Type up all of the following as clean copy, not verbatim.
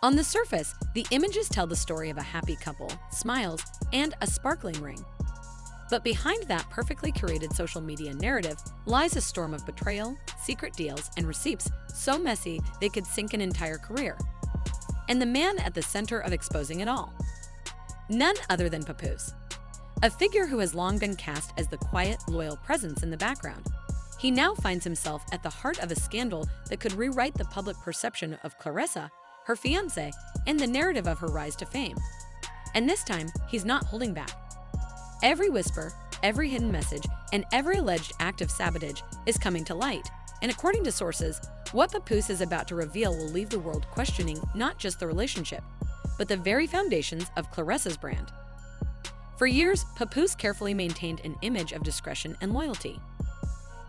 On the surface, the images tell the story of a happy couple, smiles, and a sparkling ring. But behind that perfectly curated social media narrative lies a storm of betrayal, secret deals, and receipts so messy they could sink an entire career. And the man at the center of exposing it all? None other than Papoose, a figure who has long been cast as the quiet, loyal presence in the background. He now finds himself at the heart of a scandal that could rewrite the public perception of Claressa, her fiancé, and the narrative of her rise to fame. And this time, he's not holding back. Every whisper, every hidden message, and every alleged act of sabotage is coming to light. And according to sources, what Papoose is about to reveal will leave the world questioning not just the relationship, but the very foundations of Claressa's brand. For years, Papoose carefully maintained an image of discretion and loyalty.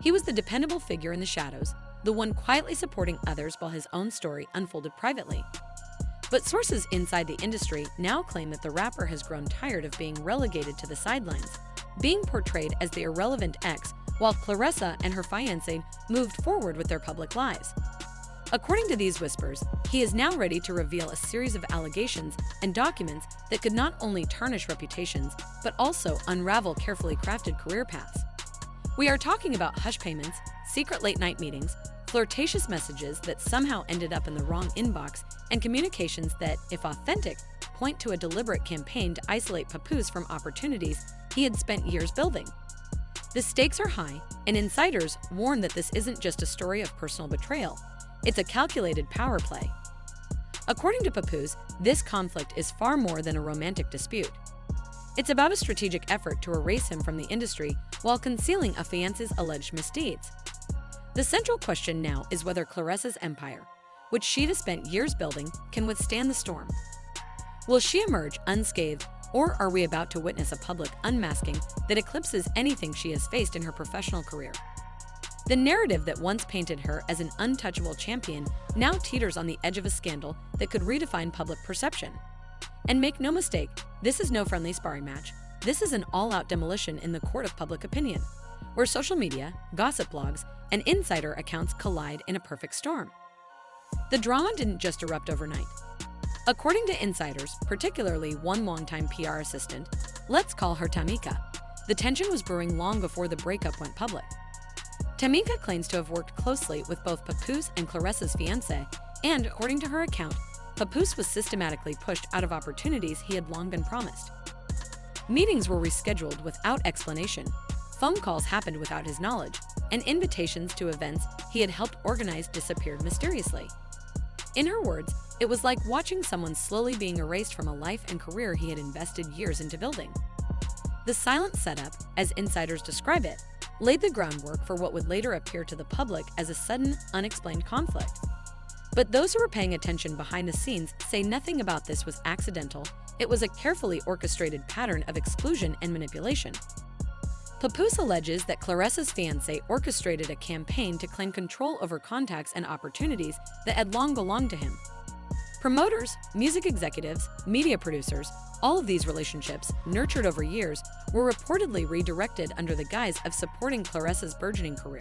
He was the dependable figure in the shadows, the one quietly supporting others while his own story unfolded privately. But sources inside the industry now claim that the rapper has grown tired of being relegated to the sidelines, being portrayed as the irrelevant ex, while Claressa and her fiancé moved forward with their public lives. According to these whispers, he is now ready to reveal a series of allegations and documents that could not only tarnish reputations, but also unravel carefully crafted career paths. We are talking about hush payments, secret late-night meetings, flirtatious messages that somehow ended up in the wrong inbox, and communications that, if authentic, point to a deliberate campaign to isolate Papoose from opportunities he had spent years building. The stakes are high, and insiders warn that this isn't just a story of personal betrayal. It's a calculated power play. According to Papoose, this conflict is far more than a romantic dispute. It's about a strategic effort to erase him from the industry while concealing a fiancé's alleged misdeeds. The central question now is whether Claressa's empire, which she'd spent years building, can withstand the storm. Will she emerge unscathed, or are we about to witness a public unmasking that eclipses anything she has faced in her professional career? The narrative that once painted her as an untouchable champion now teeters on the edge of a scandal that could redefine public perception. And make no mistake, this is no friendly sparring match. This is an all-out demolition in the court of public opinion, where social media, gossip blogs, and insider accounts collide in a perfect storm. The drama didn't just erupt overnight. According to insiders, particularly one longtime PR assistant, let's call her Tamika, the tension was brewing long before the breakup went public. Tamika claims to have worked closely with both Papoose and Claressa's fiancé, and according to her account, Papoose was systematically pushed out of opportunities he had long been promised. Meetings were rescheduled without explanation, phone calls happened without his knowledge, and invitations to events he had helped organize disappeared mysteriously. In her words, it was like watching someone slowly being erased from a life and career he had invested years into building. The silent setup, as insiders describe it, laid the groundwork for what would later appear to the public as a sudden, unexplained conflict. But those who were paying attention behind the scenes say nothing about this was accidental. It was a carefully orchestrated pattern of exclusion and manipulation. Papoose alleges that Claressa's fiancé orchestrated a campaign to claim control over contacts and opportunities that had long belonged to him. Promoters, music executives, media producers, all of these relationships, nurtured over years, were reportedly redirected under the guise of supporting Claressa's burgeoning career.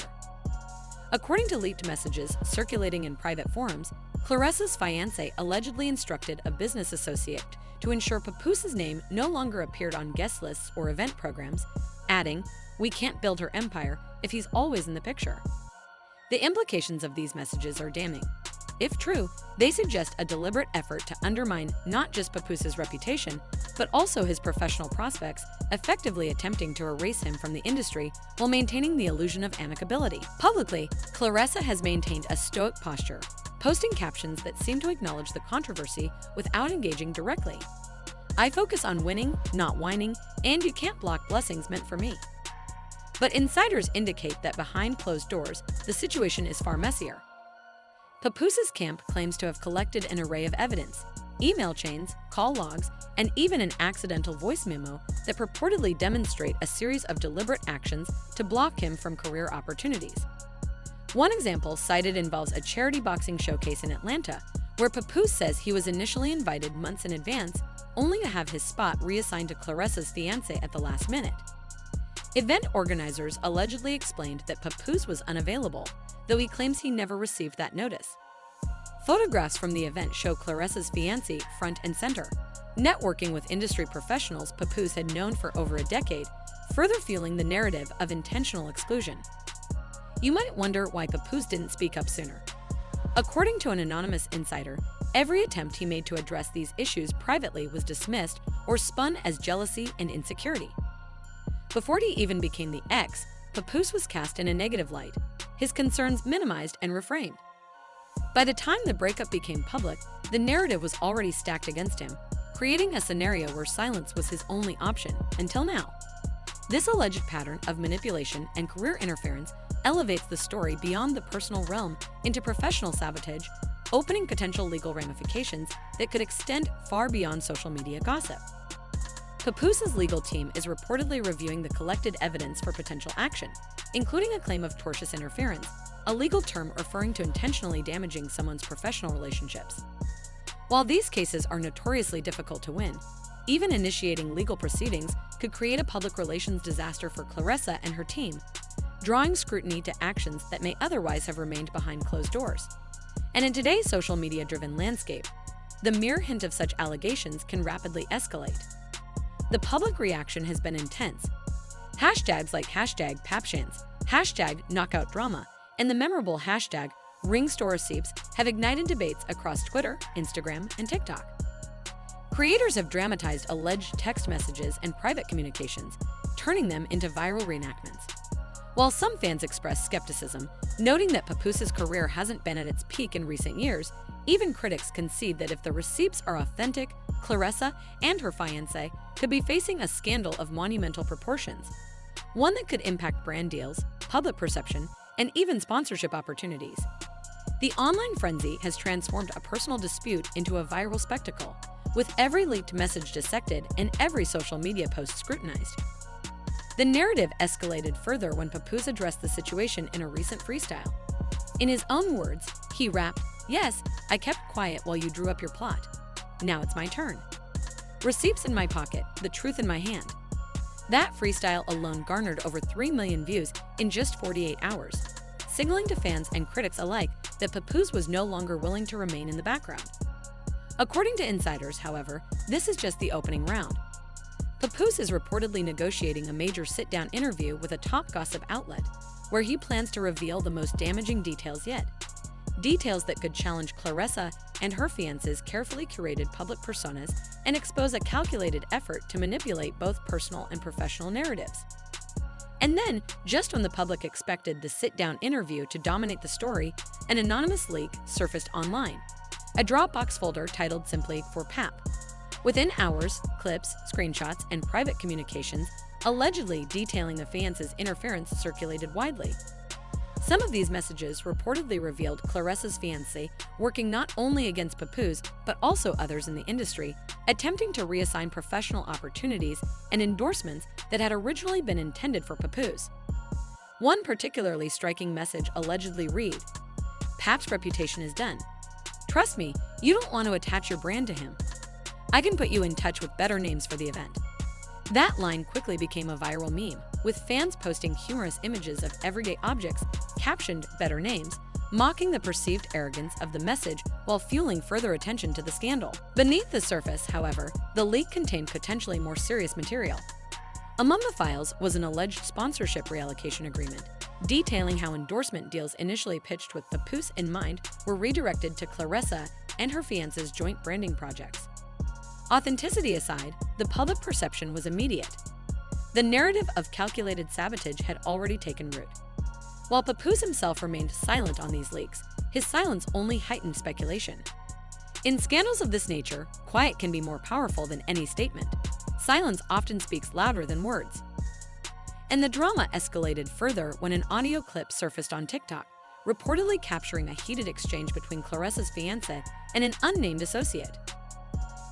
According to leaked messages circulating in private forums, Claressa's fiancé allegedly instructed a business associate to ensure Papoose's name no longer appeared on guest lists or event programs, adding, "We can't build her empire if he's always in the picture." The implications of these messages are damning. If true, they suggest a deliberate effort to undermine not just Papoose's reputation, but also his professional prospects, effectively attempting to erase him from the industry while maintaining the illusion of amicability. Publicly, Claressa has maintained a stoic posture, posting captions that seem to acknowledge the controversy without engaging directly. "I focus on winning, not whining, and you can't block blessings meant for me." But insiders indicate that behind closed doors, the situation is far messier. Papoose's camp claims to have collected an array of evidence, email chains, call logs, and even an accidental voice memo that purportedly demonstrate a series of deliberate actions to block him from career opportunities. One example cited involves a charity boxing showcase in Atlanta, where Papoose says he was initially invited months in advance, only to have his spot reassigned to Claressa's fiancé at the last minute. Event organizers allegedly explained that Papoose was unavailable, though he claims he never received that notice. Photographs from the event show Claressa's fiancé front and center, networking with industry professionals Papoose had known for over a decade, further fueling the narrative of intentional exclusion. You might wonder why Papoose didn't speak up sooner. According to an anonymous insider, every attempt he made to address these issues privately was dismissed or spun as jealousy and insecurity. Before he even became the ex, Papoose was cast in a negative light, his concerns minimized and refrained. By the time the breakup became public, the narrative was already stacked against him, creating a scenario where silence was his only option, until now. This alleged pattern of manipulation and career interference elevates the story beyond the personal realm into professional sabotage, opening potential legal ramifications that could extend far beyond social media gossip. Papoose's legal team is reportedly reviewing the collected evidence for potential action, including a claim of tortious interference, a legal term referring to intentionally damaging someone's professional relationships. While these cases are notoriously difficult to win, even initiating legal proceedings could create a public relations disaster for Claressa and her team, drawing scrutiny to actions that may otherwise have remained behind closed doors. And in today's social media-driven landscape, the mere hint of such allegations can rapidly escalate. The public reaction has been intense. Hashtags like #PapChance, #KnockoutDrama, and the memorable hashtag #RingStoreReceipts have ignited debates across Twitter, Instagram, and TikTok. Creators have dramatized alleged text messages and private communications, turning them into viral reenactments. While some fans express skepticism, noting that Papoose's career hasn't been at its peak in recent years, even critics concede that if the receipts are authentic, Claressa and her fiancé could be facing a scandal of monumental proportions, one that could impact brand deals, public perception, and even sponsorship opportunities. The online frenzy has transformed a personal dispute into a viral spectacle, with every leaked message dissected and every social media post scrutinized. The narrative escalated further when Papoose addressed the situation in a recent freestyle. In his own words, he rapped, "Yes, I kept quiet while you drew up your plot. Now it's my turn. Receipts in my pocket, the truth in my hand." That freestyle alone garnered over 3 million views in just 48 hours, signaling to fans and critics alike that Papoose was no longer willing to remain in the background. According to insiders, however, this is just the opening round. Papoose is reportedly negotiating a major sit-down interview with a top gossip outlet, where he plans to reveal the most damaging details yet. Details that could challenge Claressa and her fiancé's carefully curated public personas and expose a calculated effort to manipulate both personal and professional narratives. And then, just when the public expected the sit-down interview to dominate the story, an anonymous leak surfaced online, a Dropbox folder titled simply for Pap. Within hours, clips, screenshots, and private communications allegedly detailing the fiancé's interference circulated widely. Some of these messages reportedly revealed Claressa's fiancé working not only against Papoose but also others in the industry, attempting to reassign professional opportunities and endorsements that had originally been intended for Papoose. One particularly striking message allegedly read, "Pap's reputation is done. Trust me, you don't want to attach your brand to him. I can put you in touch with better names for the event." That line quickly became a viral meme, with fans posting humorous images of everyday objects captioned "better names," mocking the perceived arrogance of the message while fueling further attention to the scandal. Beneath the surface, however, the leak contained potentially more serious material. Among the files was an alleged sponsorship reallocation agreement, detailing how endorsement deals initially pitched with Papoose in mind were redirected to Claressa and her fiancé's joint branding projects. Authenticity aside, the public perception was immediate. The narrative of calculated sabotage had already taken root. While Papoose himself remained silent on these leaks, his silence only heightened speculation. In scandals of this nature, quiet can be more powerful than any statement. Silence often speaks louder than words. And the drama escalated further when an audio clip surfaced on TikTok, reportedly capturing a heated exchange between Claressa's fiancé and an unnamed associate.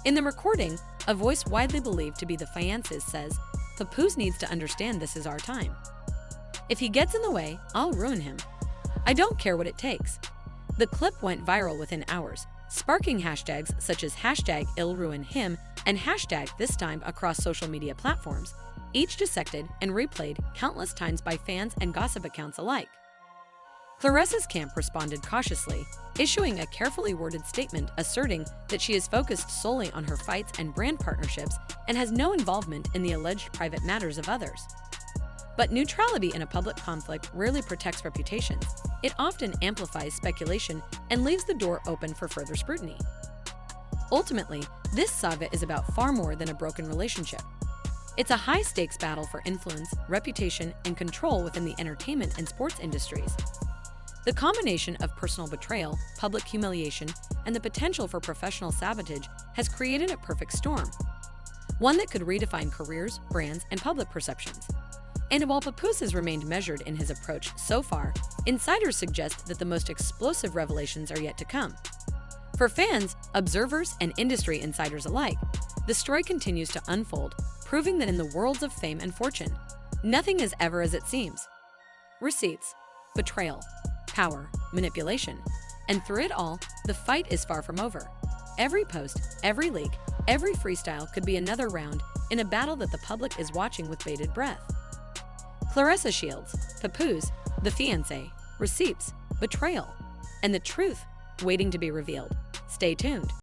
In the recording, a voice widely believed to be the fiancé's says, "Papoose needs to understand this is our time. If he gets in the way, I'll ruin him. I don't care what it takes." The clip went viral within hours, sparking hashtags such as #IllRuinHim and #ThisTime across social media platforms, each dissected and replayed countless times by fans and gossip accounts alike. Claressa's camp responded cautiously, issuing a carefully worded statement asserting that she is focused solely on her fights and brand partnerships and has no involvement in the alleged private matters of others. But neutrality in a public conflict rarely protects reputations. It often amplifies speculation and leaves the door open for further scrutiny. Ultimately, this saga is about far more than a broken relationship. It's a high-stakes battle for influence, reputation, and control within the entertainment and sports industries. The combination of personal betrayal, public humiliation, and the potential for professional sabotage has created a perfect storm, one that could redefine careers, brands, and public perceptions. And while Papoose has remained measured in his approach so far, insiders suggest that the most explosive revelations are yet to come. For fans, observers, and industry insiders alike, the story continues to unfold, proving that in the worlds of fame and fortune, nothing is ever as it seems. Receipts, betrayal, power, manipulation, and through it all, the fight is far from over. Every post, every leak, every freestyle could be another round in a battle that the public is watching with bated breath. Claressa Shields, Papoose, the Fiancé, Receipts, Betrayal, and the truth waiting to be revealed. Stay tuned.